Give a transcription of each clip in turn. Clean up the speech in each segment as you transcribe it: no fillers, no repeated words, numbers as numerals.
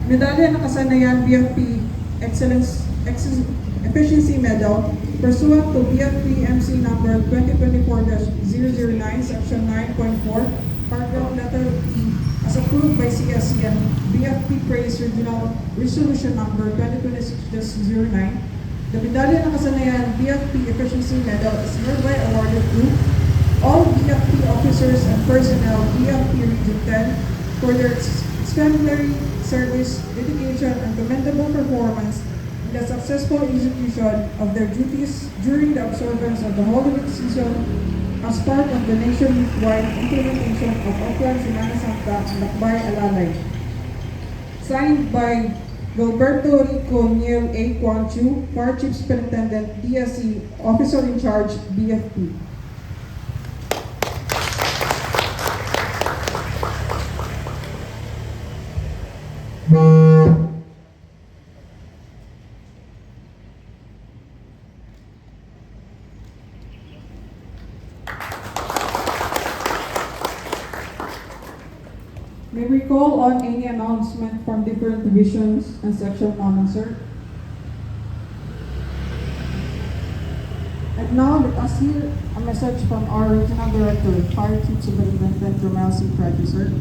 Medalya ng Kasanayan BFP Efficiency Medal pursuant to BFP MC number 2024-009, section 9.4, paragraph letter E, as approved by CSCN, BFP Praise Regional Resolution number 2026-09. The Medalya ng Kasanayan BFP Efficiency Medal is hereby awarded to all BFP officers and personnel BFP Region 10 for their exemplary service, dedication, and commendable performance in the successful execution of their duties during the observance of the Holy Week season as part of the nationwide implementation of Oplan Semana Santa and Lakbay Alalay. Signed by Gilberto Rico Niel A. Quan Chu, Fire Chief Superintendent, DSC, Officer in Charge, BFP. May we call on any announcement from different divisions and section common, sir? And now let us hear a message from our Regional Director, Fire Chief Superintendent Romel C. Prado, sir.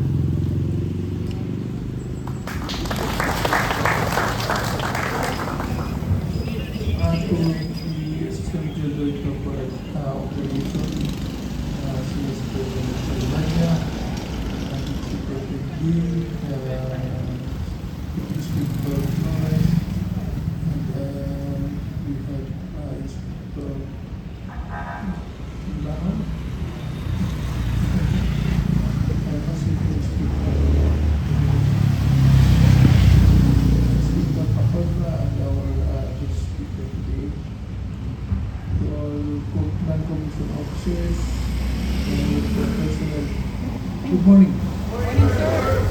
Good morning. Morning, sir.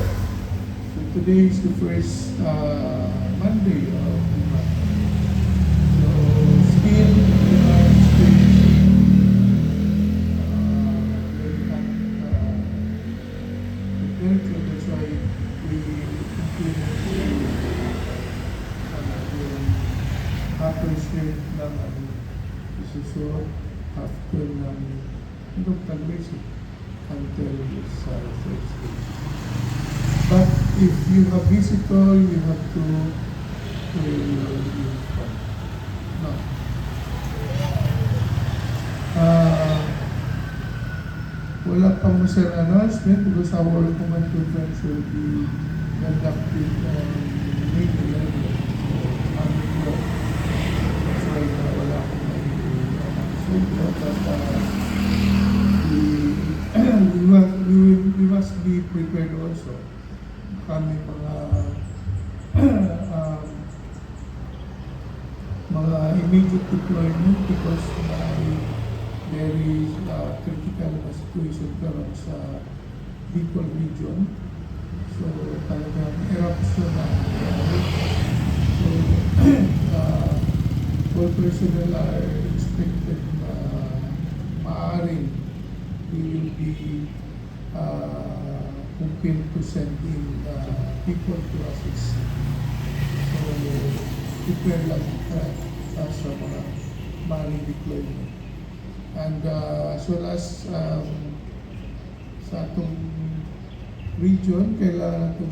So today is the first Monday of the month. So still we are still very not prepared. So that's why we implement yung after shirt ng isusunod after ng tag-basic until this Thursday. But if you have visitor, you have to inform. No. Wala pa mo sir announcement because our command conference will be conducted on May 11. That's why wala akong announcement. We must be prepared also. Kami mga immediate deployment because very critical na situation karon sa Bicol region. So talagang eruption na. So all personnel are expected na maaaring we will be compelled to send in people to assist. So, prepare lang sa mga maaaring deployment. And as well as sa atong region, kailangan natin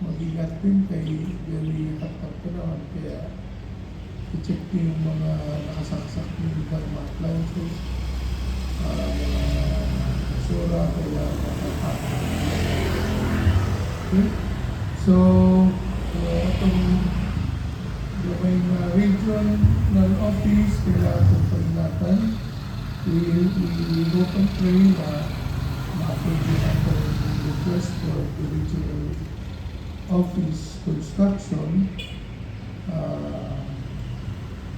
mag-ingat din kay very hot pa naman. Kaya i-check din yung mga nakasaksak ng mga appliances, mga basura, kaya okay. So, itong may regional office, kailangan itong pag-ingatan. We hope and pray na ma-approve natin yung request for the regional office construction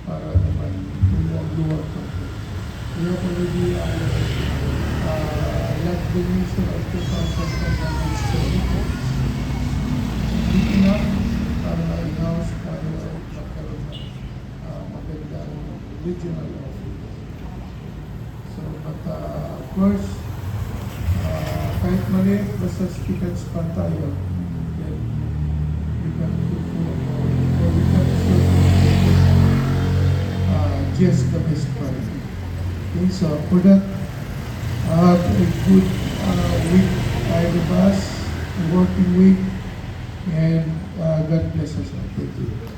para naman luwag pa ito. We have already left the mission of 2,500 Hindi na para in-house para magkaroon ng magandang regional office. So, but of course, kahit mali, basta speak and span tayo, then we can perform or we can serve just the best quality. Okay, so for that, have a good week ahead of us, a working week, and God bless us all. Thank you.